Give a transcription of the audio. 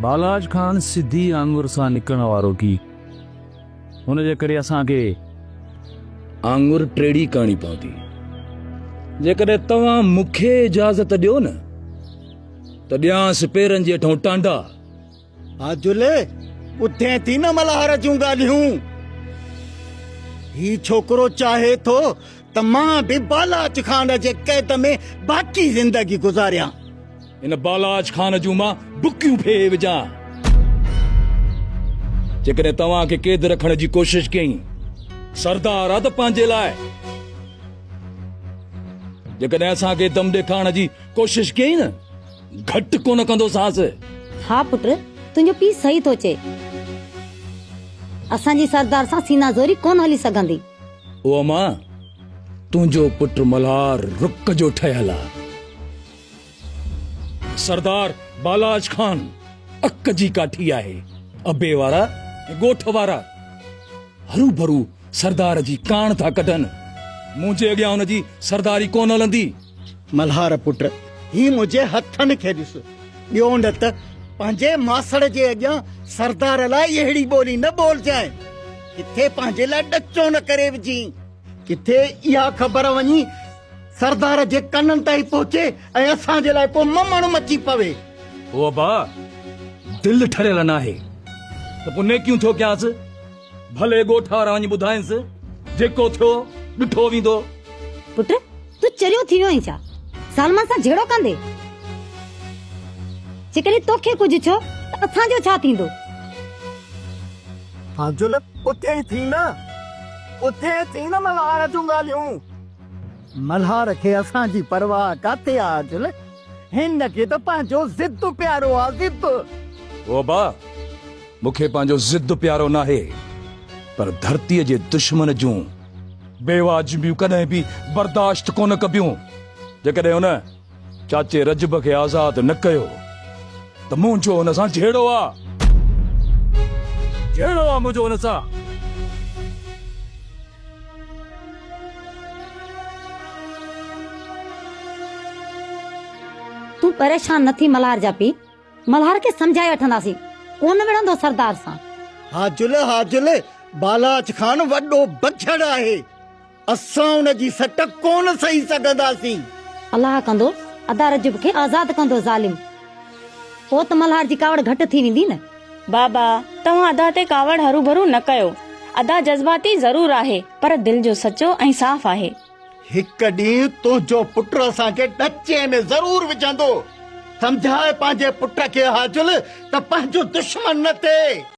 बालाज खान सिद्धी आंगुर सां निकरण वारो की हुन जे करे असांखे आंगुर टेड़ी करणी पवंदी। जेकॾहिं तव्हां मूंखे इजाज़त ॾियो न त ॾियांसि पेरनि जे हेठां टांडा। आजुले उथे थी न मल्हार जूं ॻाल्हियूं। ही छोकरो चाहे थो त मां बि बालाज खान जे कैद में बाक़ी जिंदगी गुज़ारियां। इन बालाज खान जूं मां बुकियूं फे विझां। जेकॾहिं तव्हांखे कैद रखण जी कोशिश कई सरदार आहे त पंहिंजे लाइ, जेकॾहिं असांखे दम ॾेखारण जी कोशिश कई न घटि कोन कंदोसांसि। हा पुट, तुंहिंजो पीउ सही थो चए। असांजी सरदार सां सीनाज़ोरी कोन हली सघंदी। ओ मां, तुंहिंजो पुट मल्हार रुक जो ठहियल आहे। सरदार बालाज खान अक जी काठी आहे। अबे वारा ऐं ॻोठ वारा हरू भरू सरदार जी कान था कढनि। मुंहिंजे अॻियां हुन जी सरदारी कोन हलंदी। मल्हार पुट, ही मुंहिंजे हथनि खे ॾिस। ॿियो न त पंहिंजे मासड़ जे अॻियां सरदार लाइ अहिड़ी ॿोली न बोलजांइ। किथे पंहिंजे लाइ ॾचो न करे विझी। किथे इहा ख़बर वञी सरदार जे कननि ताईं पहुचे ऐं असांजे लाइ पोइ ममण मची पवे। ओ बा, दिल ठरियल नाहे त पोइ नेकियूं थो कयांसि। भले ॻोठ वारा वञी ॿुधाइंसि, जेको थियो ॾिठो वेंदो। पुट, तूं चरियो थी वियो आहीं छा? सलमान सां झेड़ो कंदे? जेकॾहिं तोखे कुझु थियो त असांजो छा थींदो? आजुल उथे थी न, उथे थी न मल्हार जूं ॻाल्हियूं। मल्हार खे असांजी परवाह काथे आहे आजुल? हिन खे त पंहिंजो ज़िद प्यारो आहे, ज़िद। ओ बा, मूंखे पंहिंजो ज़िद प्यारो नाहे, पर धरतीअ जे दुश्मन जूं बेवाजिबियूं कॾहिं बि बर्दाश्त कोन कबियूं। जेकॾहिं हुन चाचे रजब खे आज़ाद न कयो त मुंहिंजो हुन सां झेड़ो आहे। झेड़ो आहे मुंहिंजो हुन सां। तूं परेशान न थी मल्हार जा पीउ। मल्हार खे सम्झाए वठंदासीं, कोन विढ़ंदो सरदार सां। हाजुल हाजुल, बालाज खान वॾो बछड़ आहे। असां हुन जी सट कोन सही सघंदासीं। अलाह कंदो अदा रजब खे आज़ाद कंदो ज़ालिम। पोइ त मल्हार जी कावड़ घटि थी वेंदी न। बाबा, तव्हां अदा ते कावड़ हरू भरू न कयो। अदा जज़्बाती ज़रूर आहे, पर दिल जो सचो ऐं साफ़ आहे। हिकु ॾींहुं तुंहिंजो पुट असांखे ॾचे में ज़रूर विझंदो। सम्झाए पंहिंजे पुट खे हाजुल त पंहिंजो दुश्मन न थिए।